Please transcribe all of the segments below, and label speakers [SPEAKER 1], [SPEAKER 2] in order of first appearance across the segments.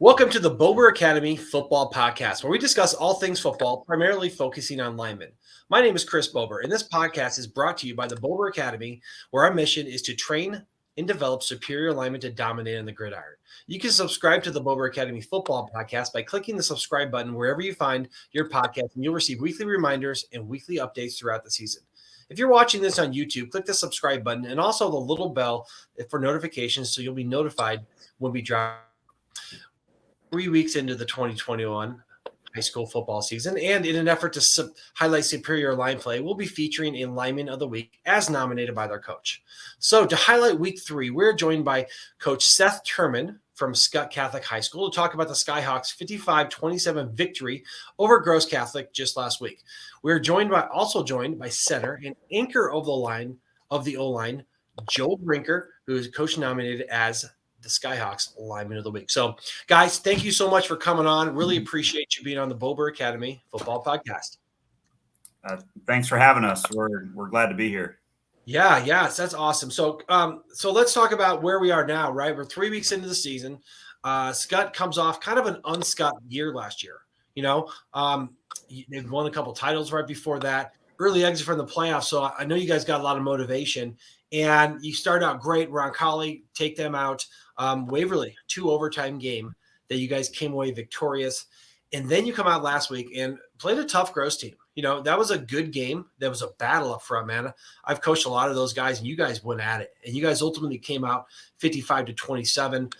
[SPEAKER 1] Welcome to the Bober Academy Football Podcast, where we discuss all things football, primarily focusing on linemen. My name is Chris Bober, and this podcast is brought to you by the Bober Academy, where our mission is to train and develop superior linemen to dominate on the gridiron. You can subscribe to the Bober Academy Football Podcast by clicking the subscribe button wherever you find your podcast, and you'll receive weekly reminders and weekly updates throughout the season. If you're watching this on YouTube, click the subscribe button and also the little bell for notifications so you'll be notified when we drop 3 weeks into the 2021 high school football season. And in an effort to highlight superior line play, we'll be featuring a lineman of the week as nominated by their coach. So to highlight week 3, we're joined by Coach Seth Turman from Skutt Catholic High School to talk about the Skyhawks 55-27 victory over Gross Catholic just last week. We're also joined by center and anchor of the O-Line, Joe Brinker, who is coach nominated as the Skyhawks Lineman of the Week. So, guys, thank you so much for coming on. Really appreciate you being on the Bober Academy Football Podcast.
[SPEAKER 2] Thanks for having us. We're glad to be here.
[SPEAKER 1] Yeah, that's awesome. So let's talk about where we are now, right? We're 3 weeks into the season. Skutt comes off kind of an unscutt year last year. They've won a couple titles right before that. Early exit from the playoffs. So I know you guys got a lot of motivation. And you start out great. Roncalli, take them out. Waverly, 2 overtime game that you guys came away victorious. And then you come out last week and played a tough Gross team. That was a good game. That was a battle up front, man. I've coached a lot of those guys, and you guys went at it. And you guys ultimately came out 55-27,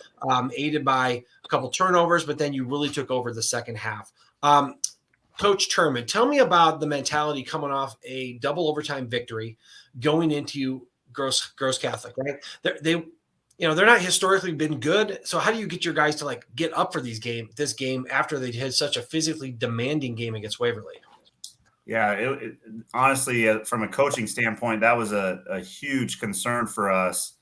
[SPEAKER 1] aided by a couple turnovers, but then you really took over the second half. Coach Turman, tell me about the mentality coming off a double overtime victory going into Gross Catholic, right? They're not historically been good. So how do you get your guys to get up for this game after they had such a physically demanding game against Waverly?
[SPEAKER 2] Yeah, honestly, from a coaching standpoint, that was a huge concern for us.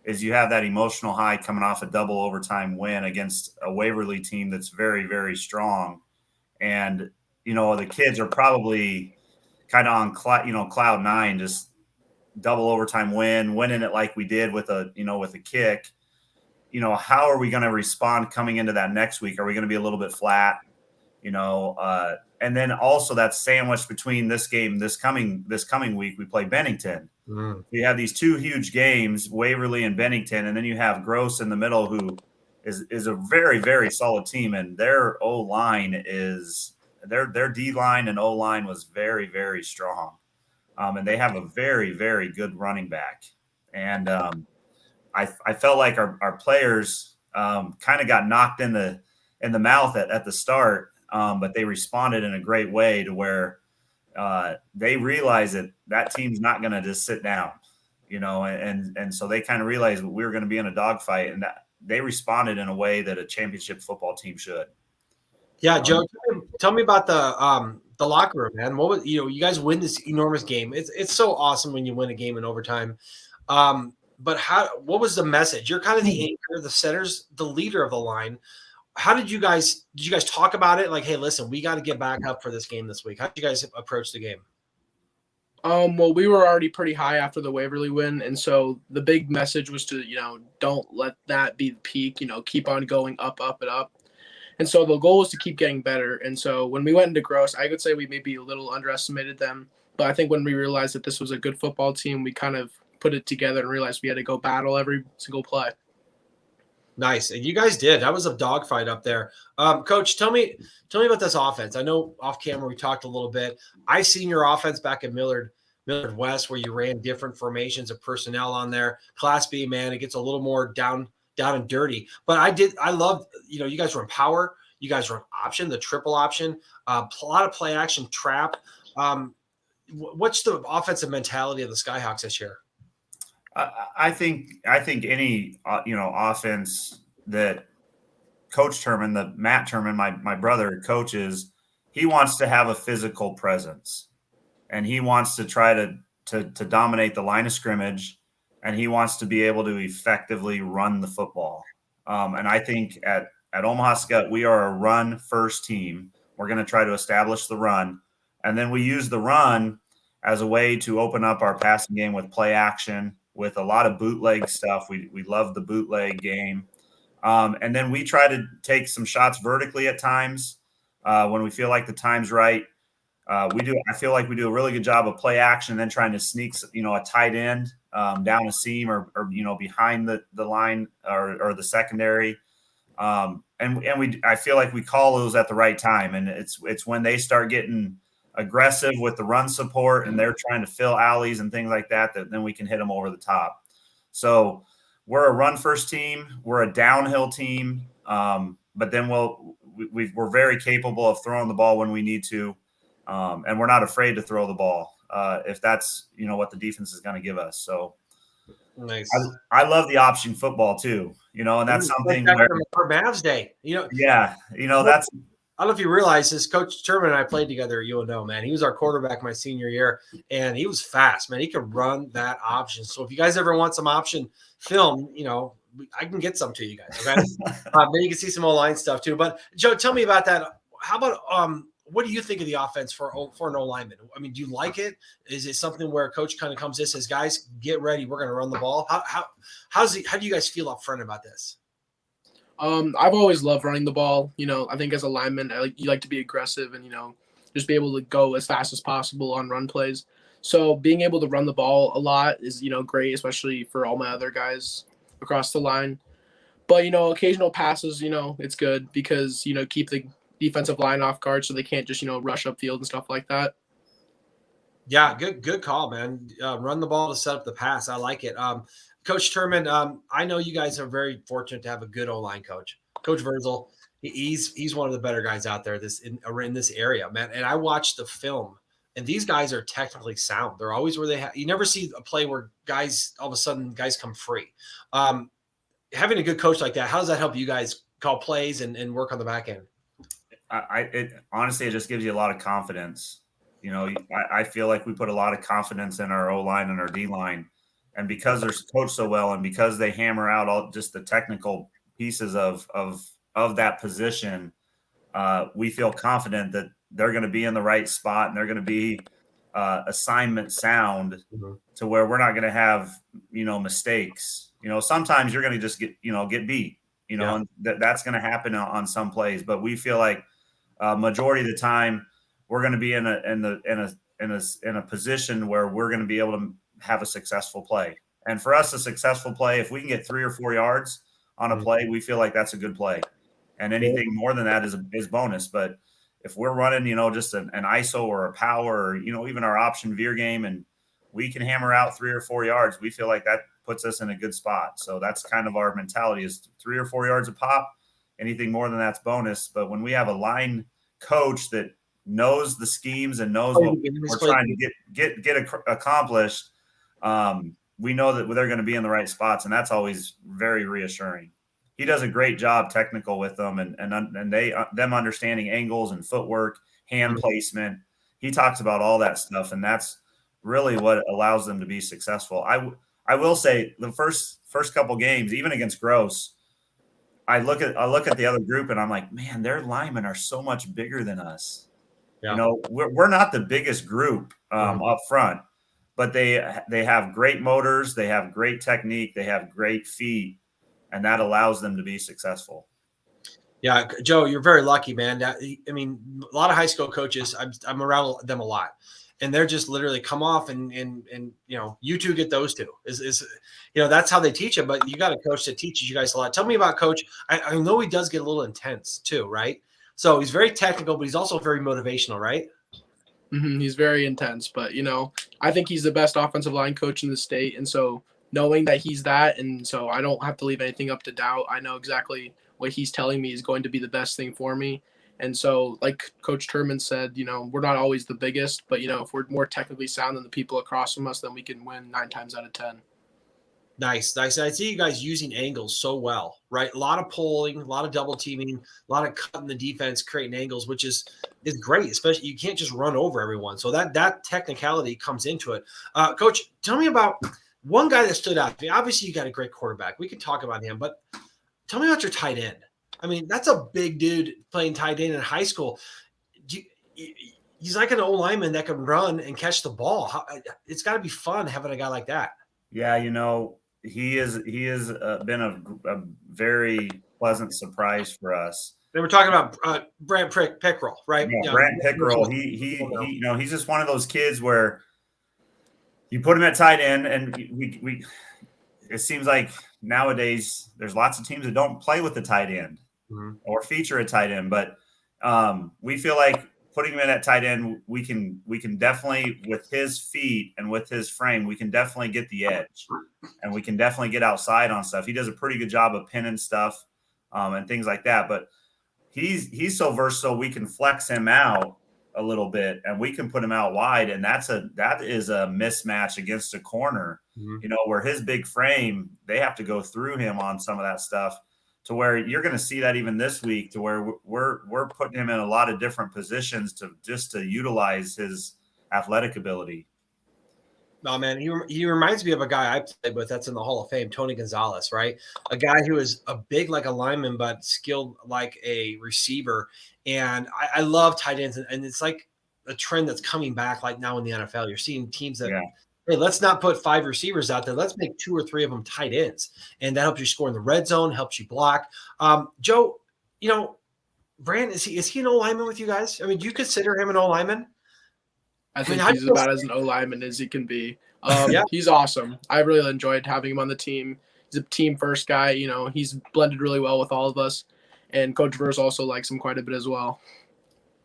[SPEAKER 2] Is you have that emotional high coming off a double overtime win against a Waverly team that's very, very strong, and the kids are probably kind of on cloud nine, just double overtime winning it like we did with a kick. How are we going to respond coming into that next week? Are we going to be a little bit flat? And then also that sandwich between this game, this coming week, we play Bennington. We have these 2 huge games, Waverly and Bennington, and then you have Gross in the middle, who is a very, very solid team, and their O-line their D-line and O-line was very, very strong. And they have a very, very good running back. And I felt like our players kind of got knocked in the mouth at the start, but they responded in a great way to where they realized that team's not going to just sit down, and so they kind of realized we were going to be in a dogfight, and that they responded in a way that a championship football team should.
[SPEAKER 1] Yeah, Joe, tell me about the locker room, man. What was you guys win this enormous game? It's so awesome when you win a game in overtime. But what was the message? You're kind of the anchor, the center's the leader of the line. How did you guys talk about it? Like, hey, listen, we got to get back up for this game this week. How did you guys approach the game?
[SPEAKER 3] Well, we were already pretty high after the Waverly win, and so the big message was to, don't let that be the peak. Keep on going up, up, and up. And so the goal was to keep getting better. And so when we went into Gross, I could say we maybe a little underestimated them. But I think when we realized that this was a good football team, we kind of put it together and realized we had to go battle every single play.
[SPEAKER 1] Nice. And you guys did. That was a dogfight up there. Coach, tell me about this offense. I know off camera we talked a little bit. I've seen your offense back at Millard West, where you ran different formations of personnel on there. Class B, man, it gets a little more down and dirty. But I loved, you guys run power. You guys run option, the triple option, a lot of play action trap. What's the offensive mentality of the Skyhawks this year?
[SPEAKER 2] I think any offense that Coach Turman, Matt Turman, my brother coaches, he wants to have a physical presence, and he wants to try to dominate the line of scrimmage, and he wants to be able to effectively run the football. And I think at Omaha Skutt, we are a run first team. We're going to try to establish the run, and then we use the run as a way to open up our passing game with play action, with a lot of bootleg stuff. We love the bootleg game. And then we try to take some shots vertically at times when we feel like the time's right. I feel like we do a really good job of play action and then trying to sneak, a tight end down a seam or behind the line or the secondary. I feel like we call those at the right time. And it's when they start getting aggressive with the run support and they're trying to fill alleys and things like that then we can hit them over the top. So we're a run first team. We're a downhill team. But then we're very capable of throwing the ball when we need to. And we're not afraid to throw the ball if that's, what the defense is going to give us. So
[SPEAKER 1] nice.
[SPEAKER 2] I love the option football too, and that's something where
[SPEAKER 1] for Mavs Day,
[SPEAKER 2] that's.
[SPEAKER 1] I don't know if you realize this. Coach Turman and I played together at UNO, man. He was our quarterback my senior year, and he was fast, man. He could run that option. So if you guys ever want some option film, I can get some to you guys. Okay, then you can see some O-line stuff too. But Joe, tell me about that. How about what do you think of the offense for an O-lineman? I mean, do you like it? Is it something where a coach kind of comes in and says, guys, get ready, we're going to run the ball? How do you guys feel up front about this?
[SPEAKER 3] I've always loved running the ball. I think as a lineman, you like to be aggressive and, just be able to go as fast as possible on run plays. So being able to run the ball a lot is, great, especially for all my other guys across the line. But, occasional passes, it's good because, keep the defensive line off guard so they can't just, rush upfield and stuff like that.
[SPEAKER 1] Yeah, good call, man. Run the ball to set up the pass. I like it. Coach Turman, I know you guys are very fortunate to have a good O-line coach. Coach Virzel, he's one of the better guys out there in this area, man. And I watched the film, and these guys are technically sound. They're always where you never see a play where guys all of a sudden come free. Having a good coach like that, how does that help you guys call plays and work on the back end?
[SPEAKER 2] Honestly, it just gives you a lot of confidence. I feel like we put a lot of confidence in our O-line and our D-line. And because they're coached so well and because they hammer out all just the technical pieces of that position, we feel confident that they're going to be in the right spot and they're going to be assignment sound to where we're not going to have, mistakes. Sometimes you're going to just get beat, and that's going to happen on some plays. But we feel like majority of the time we're going to be in a position where we're going to be able to have a successful play. And for us, a successful play, if we can get 3 or 4 yards on a play, we feel like that's a good play. And anything more than that is bonus. But if we're running, just an ISO or a power or, even our option veer game, and we can hammer out 3 or 4 yards, we feel like that puts us in a good spot. So that's kind of our mentality is 3 or 4 yards a pop. Anything more than that's bonus. But when we have a line coach that knows the schemes and knows what we're trying to get accomplished, we know that they're going to be in the right spots, and that's always very reassuring. He does a great job technical with them and them understanding angles and footwork, hand placement. He talks about all that stuff, and that's really what allows them to be successful. I will say the first couple games, even against Gross, I look at the other group and I'm like, man, their linemen are so much bigger than us. Yeah. We're not the biggest group up front, but they have great motors, they have great technique, they have great feet, and that allows them to be successful.
[SPEAKER 1] Yeah, Joe, you're very lucky, man. I mean, a lot of high school coaches, I'm around them a lot, and they're just literally come off and you two get those two. That's how they teach it. But you got a coach that teaches you guys a lot. Tell me about Coach. I know he does get a little intense too, right? So he's very technical, but he's also very motivational, right?
[SPEAKER 3] Mm-hmm. He's very intense, but I think he's the best offensive line coach in the state, and so knowing that he's that, and so I don't have to leave anything up to doubt. I know exactly what he's telling me is going to be the best thing for me. And so, like Coach Turman said, we're not always the biggest, but if we're more technically sound than the people across from us, then we can win 9 times out of 10.
[SPEAKER 1] Nice. I see you guys using angles so well, right? A lot of pulling, a lot of double teaming, a lot of cutting the defense, creating angles, which is great. Especially you can't just run over everyone, so that technicality comes into it. Coach, tell me about one guy that stood out. I mean, obviously, you got a great quarterback. We can talk about him, but tell me about your tight end. I mean, that's a big dude playing tight end in high school. He's like an old lineman that can run and catch the ball. It's got to be fun having a guy like that.
[SPEAKER 2] Yeah, he is been a very pleasant surprise for us.
[SPEAKER 1] They were talking about Brent Pickerel, right?
[SPEAKER 2] Yeah, Brent Pickerel. He he's just one of those kids where you put him at tight end, and we it seems like nowadays there's lots of teams that don't play with the tight end or feature a tight end, but we feel like putting him in at tight end, we can definitely, with his feet and with his frame, we can definitely get the edge, and we can definitely get outside on stuff. He does a pretty good job of pinning stuff and things like that, but he's so versatile. We can flex him out a little bit, and we can put him out wide, and that is a mismatch against a corner, where his big frame, they have to go through him on some of that stuff, to where you're going to see that even this week, to where we're putting him in a lot of different positions to utilize his athletic ability.
[SPEAKER 1] No, man, he reminds me of a guy I played with that's in the Hall of Fame, Tony Gonzalez, right? A guy who is a big like a lineman, but skilled like a receiver. And I love tight ends, and it's like a trend that's coming back like now in the NFL. You're seeing teams that, hey, let's not put 5 receivers out there. Let's make 2 or 3 of them tight ends. And that helps you score in the red zone, helps you block. Joe, Brand, is he an O-lineman with you guys? I mean, do you consider him an O-lineman?
[SPEAKER 3] I think he's about as an O-lineman as he can be. He's awesome. I really enjoyed having him on the team. He's a team first guy. He's blended really well with all of us. And Coach Verse also likes him quite a bit as well.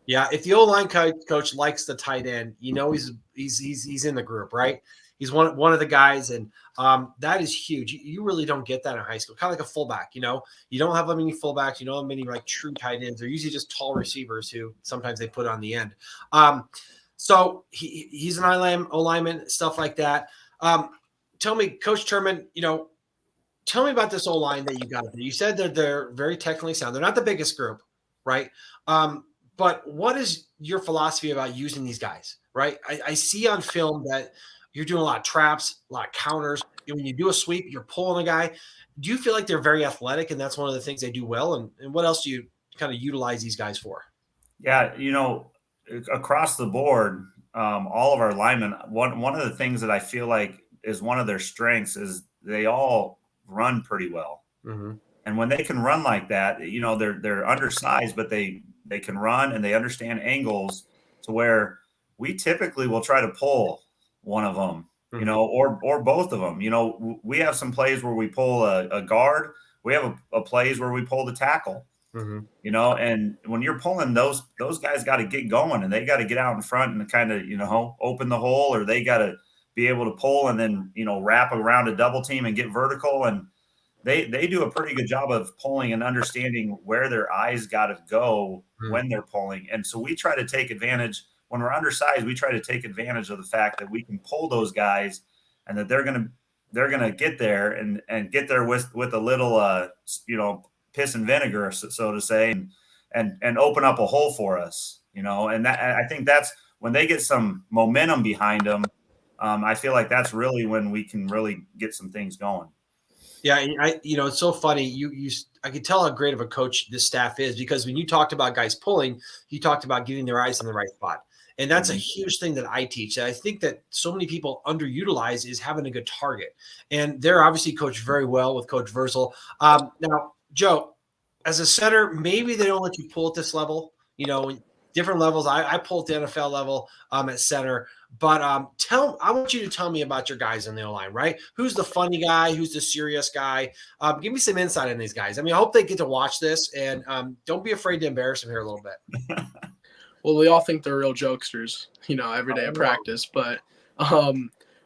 [SPEAKER 1] Yeah, if the O-line coach likes the tight end, he's in the group, right? He's one of the guys, and that is huge. You really don't get that in high school. Kind of like a fullback, you don't have many fullbacks. You don't have many like true tight ends. They're usually just tall receivers who sometimes they put on the end. So he's an O-lineman, stuff like that. Tell me, Coach Turman, tell me about this O-line that you got. You said that they're very technically sound. They're not the biggest group, right? But what is your philosophy about using these guys, right? I see on film that you're doing a lot of traps, a lot of counters. When you do a sweep, you're pulling a guy. Do you feel like they're very athletic, and that's one of the things they do well? And what else do you kind of utilize these guys for?
[SPEAKER 2] Yeah, across the board, all of our linemen, one of the things that I feel like is one of their strengths is they all run pretty well. And when they can run like that, they're undersized, but they can run and they understand angles, to where we typically will try to pull one of them, or both of them. We have some plays where we pull a guard. We have a plays where we pull the tackle. And when you're pulling, those guys got to get going, and they got to get out in front and kind of, open the hole, or they got to be able to pull and then, wrap around a double team and get vertical. And they do a pretty good job of pulling and understanding where their eyes got to go when they're pulling. And so we try to take advantage when we're undersized. We try to take advantage of the fact that we can pull those guys, and that they're going to get there and get there with a little, piss and vinegar, so to say, and open up a hole for us, and that, I think that's when they get some momentum behind them. I feel like that's really when we can really get some things going.
[SPEAKER 1] Yeah, it's so funny. I could tell how great of a coach this staff is, because when you talked about guys pulling, you talked about getting their eyes in the right spot. And that's a huge thing that I teach. And I think that so many people underutilize is having a good target. And they're obviously coached very well with Coach Versal. Now, Joe, as a center, maybe they don't let you pull at this level, different levels. I pull at the NFL level at center, but I want you to tell me about your guys on the O-line, right? Who's the funny guy? Who's the serious guy? Give me some insight on these guys. I mean, I hope they get to watch this, and don't be afraid to embarrass them here a little bit.
[SPEAKER 3] Well, we all think they're real jokesters, every day at practice, but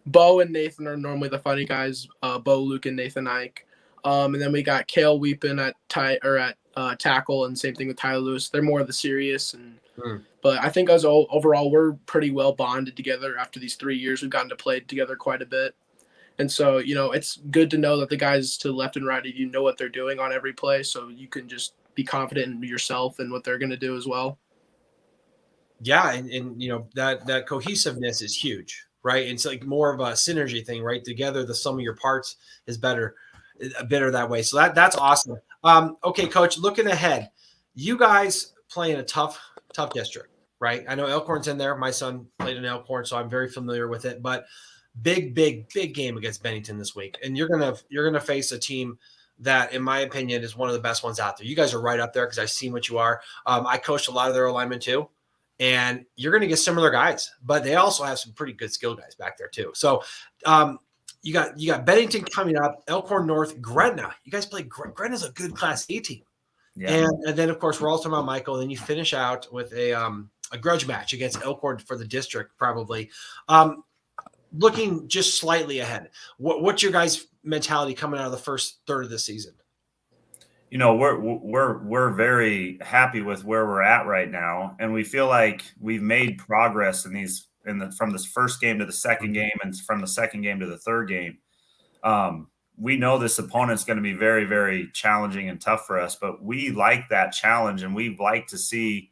[SPEAKER 3] Bo and Nathan are normally the funny guys. Bo, Luke, and Nathan Ike. And then we got Kale Weepin at tackle, and same thing with Tyler Lewis. They're more of the serious, but I think overall we're pretty well bonded together after these 3 years. We've gotten to play together quite a bit, and so it's good to know that the guys to the left and right of you know what they're doing on every play, so you can just be confident in yourself and what they're going to do as well.
[SPEAKER 1] Yeah, and that cohesiveness is huge, right? It's like more of a synergy thing, right? Together, the sum of your parts is better that way. So that's awesome. Okay, Coach, looking ahead, you guys play in a tough district, right? I know Elkhorn's in there. My son played in Elkhorn, so I'm very familiar with it. But big game against Bennington this week, and you're gonna face a team that, in my opinion, is one of the best ones out there. You guys are right up there because I've seen what you are. I coached a lot of their alignment too, and you're going to get similar guys, but they also have some pretty good skill guys back there too. So you got Bennington coming up, Elkhorn North, Gretna. You guys play Gretna's a good Class A team, and then of course we're all talking about Michael. And then you finish out with a grudge match against Elkhorn for the district, probably. Looking just slightly ahead, what's your guys' mentality coming out of the first third of the season?
[SPEAKER 2] You know, we're very happy with where we're at right now, and we feel like we've made progress from this first game to the second game, and from the second game to the third game. We know this opponent's going to be very, very challenging and tough for us, but we like that challenge, and we like to see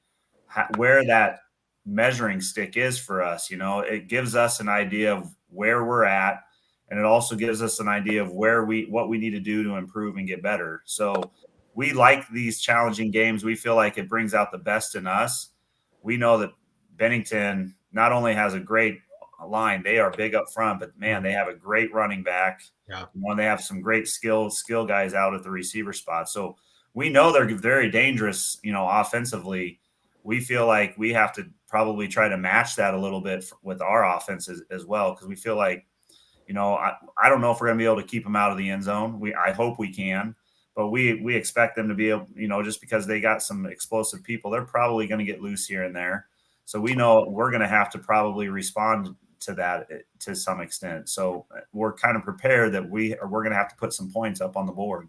[SPEAKER 2] where that measuring stick is for us. You know, it gives us an idea of where we're at, and it also gives us an idea of what we need to do to improve and get better. So we like these challenging games. We feel like it brings out the best in us. We know that Bennington not only has a great line, they are big up front, but man, they have a great running back.
[SPEAKER 1] Yeah.
[SPEAKER 2] They have some great skill guys out at the receiver spot. So we know they're very dangerous, you know, offensively. We feel like we have to probably try to match that a little bit with our offense as well, because we feel like, you know, I don't know if we're going to be able to keep them out of the end zone. I hope we can, but we expect them to be able, you know, just because they got some explosive people, they're probably going to get loose here and there. So we know we're going to have to probably respond to that to some extent. So we're kind of prepared that we're going to have to put some points up on the board.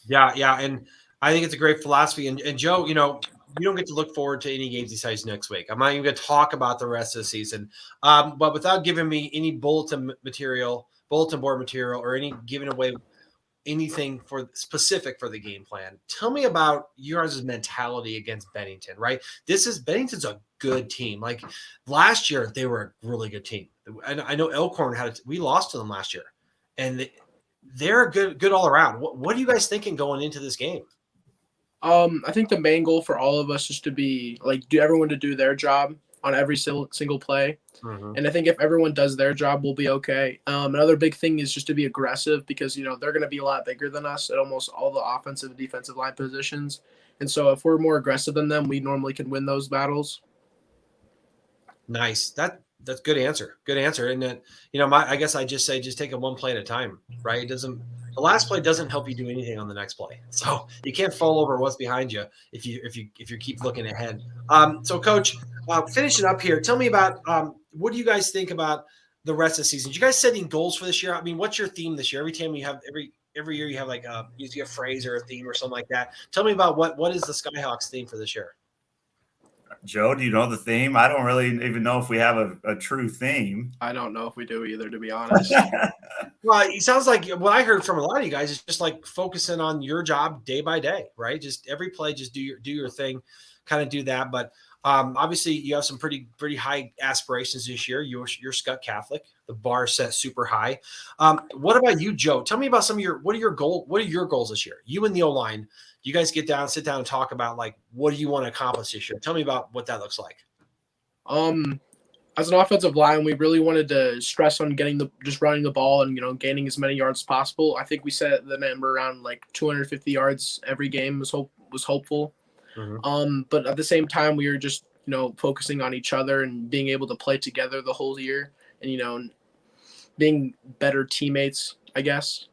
[SPEAKER 1] Yeah. And I think it's a great philosophy. And Joe, you know, you don't get to look forward to any games besides next week. I'm not even going to talk about the rest of the season. But without giving me any bulletin board material, or any giving away anything specific for the game plan, tell me about your guys' mentality against Bennington, right? Bennington's a good team. Like last year, they were a really good team. And I know Elkhorn we lost to them last year, and they're good all around. What are you guys thinking going into this game?
[SPEAKER 3] I think the main goal for all of us is to be everyone to do their job on every single play. Mm-hmm. And I think if everyone does their job, we'll be okay. Another big thing is just to be aggressive, because, you know, they're going to be a lot bigger than us at almost all the offensive and defensive line positions. And so if we're more aggressive than them, we normally can win those battles.
[SPEAKER 1] Nice. That's good answer. Good answer. And then, you know, I guess I just say, just take it one play at a time, right? The last play doesn't help you do anything on the next play. So you can't fall over what's behind you if you keep looking ahead. So Coach, finishing up here, tell me about what do you guys think about the rest of the season? Did you guys setting goals for this year? I mean, what's your theme this year? Every time you have every year you have like usually a phrase or a theme or something like that. Tell me about what is the Skyhawks theme for this year?
[SPEAKER 2] Joe, do you know the theme? I don't really even know if we have a true theme.
[SPEAKER 3] I don't know if we do either, to be honest.
[SPEAKER 1] Well, it sounds like what I heard from a lot of you guys is just like focusing on your job day by day, right? Just every play, just do your thing, kind of do that. But obviously, you have some pretty high aspirations this year. You're Skutt Catholic. The bar is set super high. What about you, Joe? Tell me about what are your goals this year? You and the O-line. You guys sit down and talk about like, what do you want to accomplish this year? Tell me about what that looks like.
[SPEAKER 3] As an offensive line, we really wanted to stress on just running the ball and, you know, gaining as many yards as possible. I think we set the number around like 250 yards every game was hopeful. Mm-hmm. But at the same time, we were just, you know, focusing on each other and being able to play together the whole year, and, you know, being better teammates, I guess.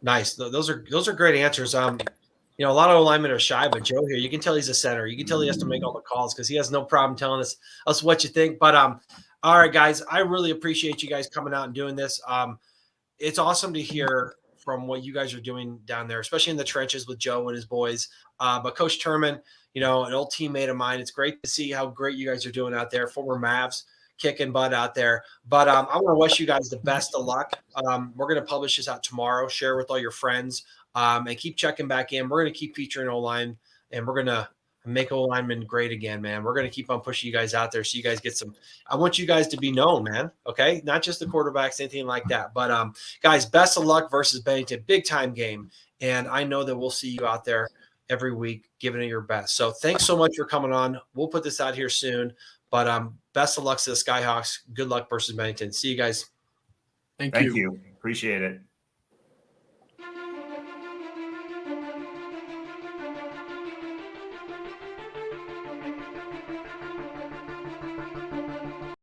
[SPEAKER 3] Nice.
[SPEAKER 1] Those are great answers. You know, a lot of linemen are shy, but Joe here, you can tell he's a center. You can tell he has to make all the calls because he has no problem telling us what you think. But all right, guys, I really appreciate you guys coming out and doing this. It's awesome to hear from what you guys are doing down there, especially in the trenches with Joe and his boys. But Coach Turman, you know, an old teammate of mine, it's great to see how great you guys are doing out there. Former Mavs kicking butt out there. But I want to wish you guys the best of luck. We're going to publish this out tomorrow. Share with all your friends. And keep checking back in. We're going to keep featuring O-line, and we're going to make O-linemen great again, man. We're going to keep on pushing you guys out there so you guys get some – I want you guys to be known, man, okay? Not just the quarterbacks, anything like that. But, guys, best of luck versus Bennington. Big-time game, and I know that we'll see you out there every week giving it your best. So thanks so much for coming on. We'll put this out here soon. But best of luck to the Skyhawks. Good luck versus Bennington. See you guys.
[SPEAKER 3] Thank
[SPEAKER 2] Thank
[SPEAKER 3] you.
[SPEAKER 2] you. Appreciate it.